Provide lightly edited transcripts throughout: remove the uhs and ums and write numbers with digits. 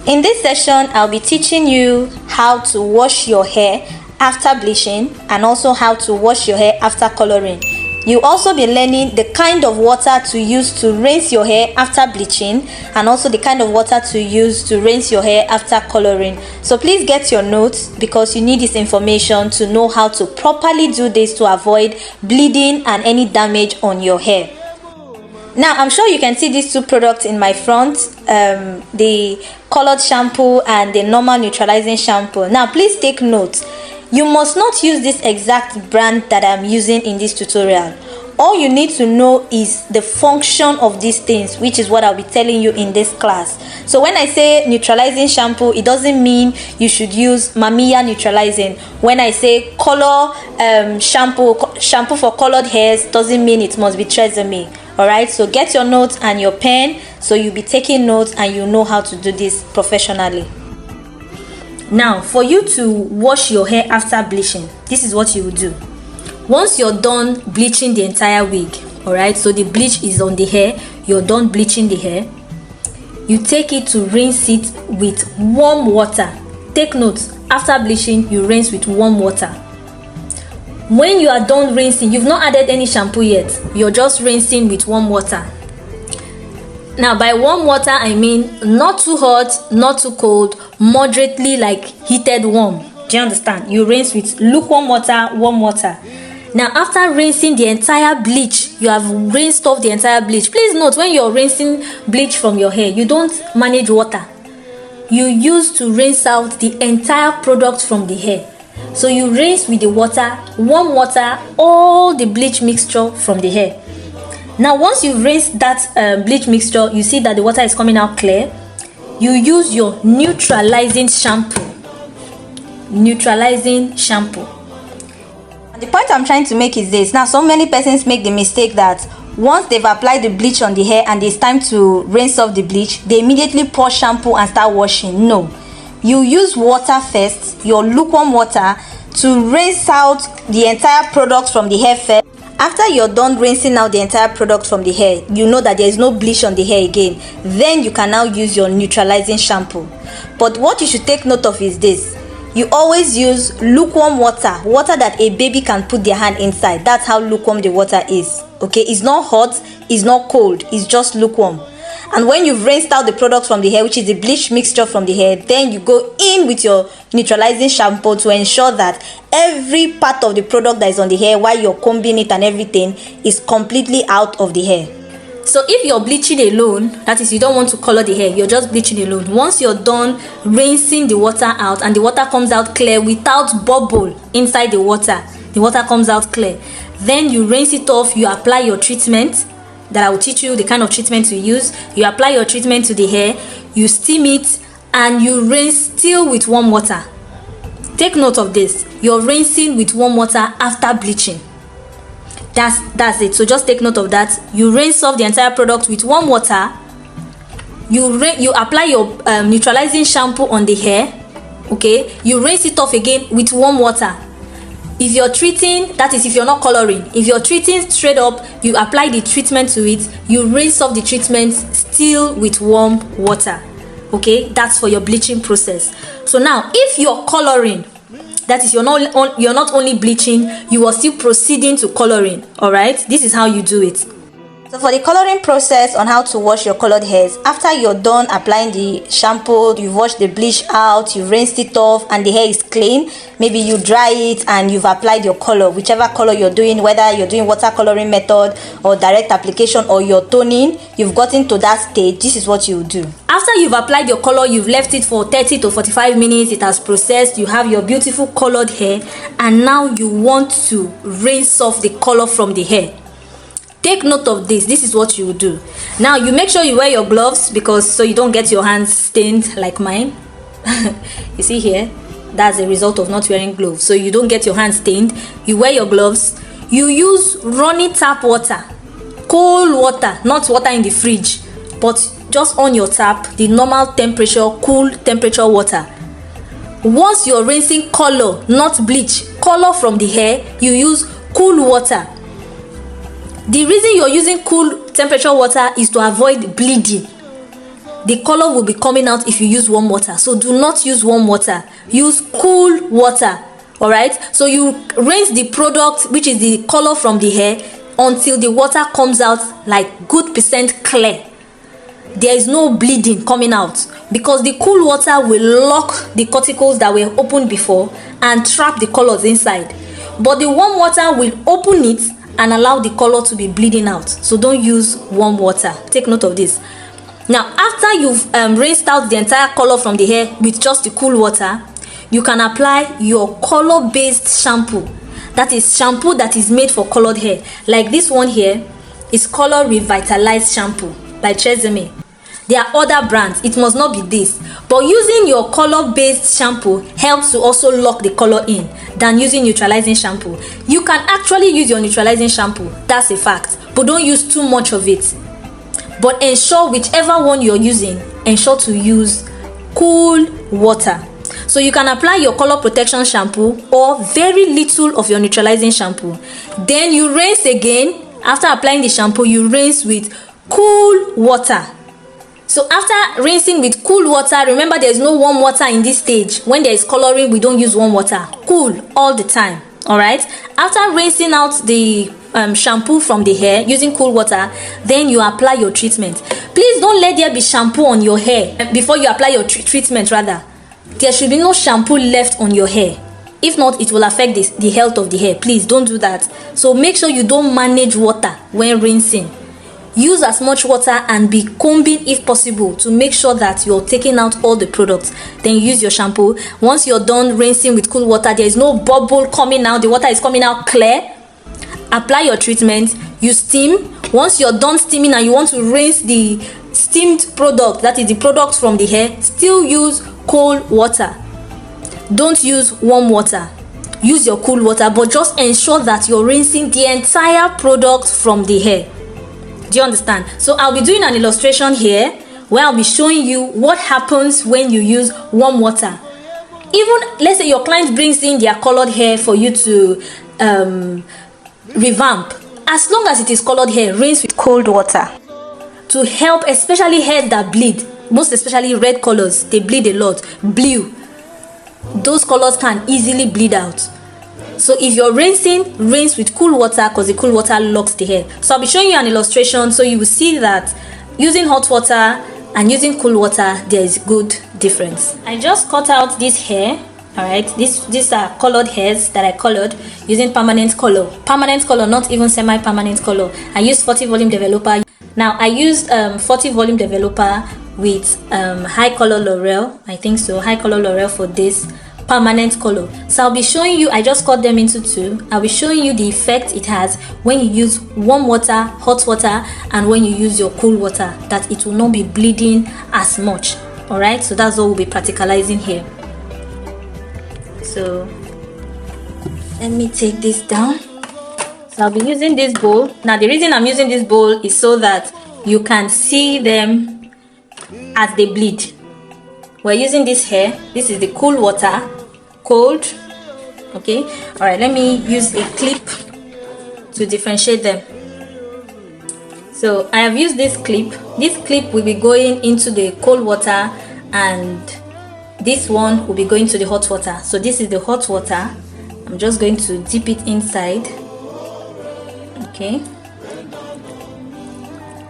In this session, I'll be teaching you how to wash your hair after bleaching and also how to wash your hair after coloring. You'll also be learning the kind of water to use to rinse your hair after bleaching and also the kind of water to use to rinse your hair after coloring. So please get your notes because you need this information to know how to properly do this to avoid bleeding and any damage on your hair. Now, I'm sure you can see these two products in my front, the colored shampoo and the normal neutralizing shampoo. Now, please take note. You must not use this exact brand that I'm using in this tutorial. All you need to know is the function of these things, which is what I'll be telling you in this class. So when I say neutralizing shampoo, it doesn't mean you should use Mamiya neutralizing. When I say color shampoo for colored hairs, doesn't mean it must be Tresemme. Alright, so get your notes and your pen so you'll be taking notes and you know how to do this professionally. Now, for you to wash your hair after bleaching, this is what you will do. Once you're done bleaching the entire wig, alright, so the bleach is on the hair, you're done bleaching the hair, you take it to rinse it with warm water. Take note, after bleaching, you rinse with warm water. When you are done rinsing, you've not added any shampoo yet, you're just rinsing with warm water. Now, by warm water, I mean not too hot, not too cold, moderately like heated warm. Do you understand? You rinse with lukewarm water, warm water. Now, after rinsing the entire bleach, you have rinsed off the entire bleach. Please note, when you're rinsing bleach from your hair, you don't manage water. You use to rinse out the entire product from the hair. So you rinse with the water, warm water, all the bleach mixture from the hair. Now, once you rinse that bleach mixture, you see that the water is coming out clear. You use your neutralizing shampoo. Neutralizing shampoo. The point I'm trying to make is this. Now, so many persons make the mistake that once they've applied the bleach on the hair and it's time to rinse off the bleach, they immediately pour shampoo and start washing. No. You use water first, your lukewarm water, to rinse out the entire product from the hair first. After you're done rinsing out the entire product from the hair, you know that there is no bleach on the hair again. Then you can now use your neutralizing shampoo. But what you should take note of is this. You always use lukewarm water, water that a baby can put their hand inside. That's how lukewarm the water is. Okay, it's not hot, it's not cold, it's just lukewarm. And when you've rinsed out the product from the hair, which is the bleach mixture from the hair, then you go in with your neutralizing shampoo to ensure that every part of the product that is on the hair while you're combing it and everything is completely out of the hair. So if you're bleaching alone, that is, you don't want to color the hair, you're just bleaching alone. Once you're done rinsing the water out and the water comes out clear without bubble inside the water comes out clear, then you rinse it off, you apply your treatment that I will teach you the kind of treatment to use. You apply your treatment to the hair, you steam it, and you rinse still with warm water. Take note of this. You're rinsing with warm water after bleaching. That's it. So just take note of that. You rinse off the entire product with warm water. You apply your neutralizing shampoo on the hair. Okay. You rinse it off again with warm water. If you're treating, that is if you're not coloring, if you're treating straight up, you apply the treatment to it, you rinse off the treatment still with warm water. Okay, that's for your bleaching process. So now, if you're coloring, that is, you're not only bleaching, you are still proceeding to coloring. All right, this is how you do it. So for the coloring process on how to wash your colored hairs, after you're done applying the shampoo, you've washed the bleach out, you've rinsed it off and the hair is clean, maybe you dry it and you've applied your color, whichever color you're doing, whether you're doing watercoloring method or direct application or you're toning, you've gotten to that stage, this is what you do. After you've applied your color, you've left it for 30 to 45 minutes, it has processed, you have your beautiful colored hair, and now you want to rinse off the color from the hair. Take note of this. This is what you will do. Now, you make sure you wear your gloves so you don't get your hands stained like mine. You see here, that's the result of not wearing gloves. So you don't get your hands stained. You wear your gloves. You use running tap water, cold water, not water in the fridge, but just on your tap, the normal temperature, cool temperature water. Once you're rinsing color, not bleach, color from the hair, you use cool water. The reason you're using cool temperature water is to avoid bleeding. the color will be coming out if you use warm water. So do not use warm water, use cool water. All right, so you rinse the product, which is the color from the hair, until the water comes out like good percent clear. There is no bleeding coming out, because the cool water will lock the cuticles that were opened before and trap the colors inside, but the warm water will open it and allow the color to be bleeding out. So don't use warm water. Take note of this. Now, after you've rinsed out the entire color from the hair with just the cool water, you can apply your color based shampoo. That is shampoo that is made for colored hair. Like this one here is Color Revitalized Shampoo by Chioma. There are other brands, it must not be this, but using your color based shampoo helps to also lock the color in than using neutralizing shampoo. You can actually use your neutralizing shampoo, that's a fact, but don't use too much of it. But ensure whichever one you're using, ensure to use cool water. So you can apply your color protection shampoo or very little of your neutralizing shampoo. Then you rinse again. After applying the shampoo, you rinse with cool water. So after rinsing with cool water, remember there's no warm water in this stage. When there is coloring, we don't use warm water. Cool all the time. All right. After rinsing out the shampoo from the hair using cool water, then you apply your treatment. Please don't let there be shampoo on your hair before you apply your treatment. Rather, there should be no shampoo left on your hair. If not, it will affect the health of the hair. Please don't do that. So make sure you don't manage water when rinsing. Use as much water and be combing if possible to make sure that you're taking out all the products. Then use your shampoo. Once you're done rinsing with cool water, there is no bubble coming out, the water is coming out clear. Apply your treatment. You steam. Once you're done steaming and you want to rinse the steamed product, that is the products from the hair, still use cold water. Don't use warm water. Use your cool water, but just ensure that you're rinsing the entire product from the hair. Do you understand? So I'll be doing an illustration here where I'll be showing you what happens when you use warm water. Even let's say your client brings in their colored hair for you to revamp. As long as it is colored hair, rinse with cold water to help, especially hair that bleed. Most especially red colors, they bleed a lot. Blue, those colors can easily bleed out. So if you're rinsing, rinse with cool water, because the cool water locks the hair. So I'll be showing you an illustration so you will see that using hot water and using cool water, there is good difference. I just cut out this hair. All right, these are colored hairs that I colored using permanent color, not even semi-permanent color. I used 40 volume developer. Now I used 40 volume developer with high color L'Oreal. I think so, high color L'Oreal for this permanent color. So I'll be showing you, I just cut them into two. I'll be showing you the effect it has when you use warm water, hot water, and when you use your cool water, that it will not be bleeding as much. All right, so that's what we'll be practicalizing here. So let me take this down. So I'll be using this bowl. Now the reason I'm using this bowl is so that you can see them as they bleed. We're using this here. This is the cool water, cold. Okay, all right, let me use a clip to differentiate them. So I have used this clip. This clip will be going into the cold water and this one will be going to the hot water. So this is the hot water. I'm just going to dip it inside. Okay,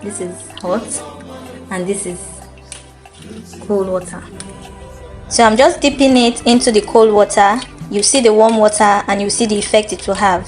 this is hot and this is cold water. So I'm just dipping it into the cold water. You see the warm water and you see the effect it will have.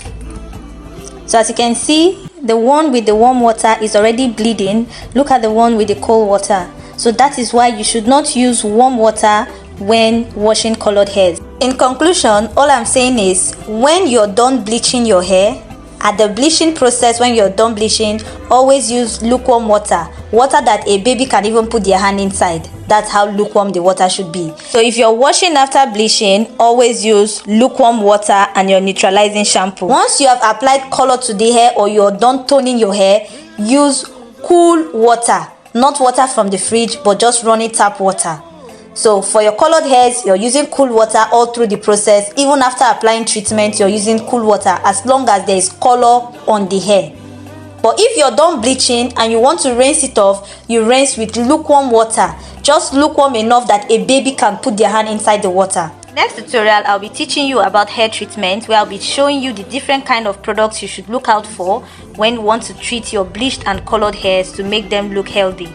So as you can see, the one with the warm water is already bleeding. Look at the one with the cold water. So that is why you should not use warm water when washing colored hairs. In conclusion, all I'm saying is when you're done bleaching your hair, at the bleaching process, when you're done bleaching, always use lukewarm water that a baby can even put their hand inside. That's how lukewarm the water should be. So if you're washing after bleaching, always use lukewarm water and your neutralizing shampoo. Once you have applied color to the hair or you're done toning your hair, use cool water, not water from the fridge, but just running tap water. So for your colored hairs, you're using cool water all through the process. Even after applying treatment, you're using cool water as long as there is color on the hair. But if you're done bleaching and you want to rinse it off, you rinse with lukewarm water, just lukewarm enough that a baby can put their hand inside the water. Next tutorial, I'll be teaching you about hair treatment, where I'll be showing you the different kind of products you should look out for when you want to treat your bleached and colored hairs to make them look healthy.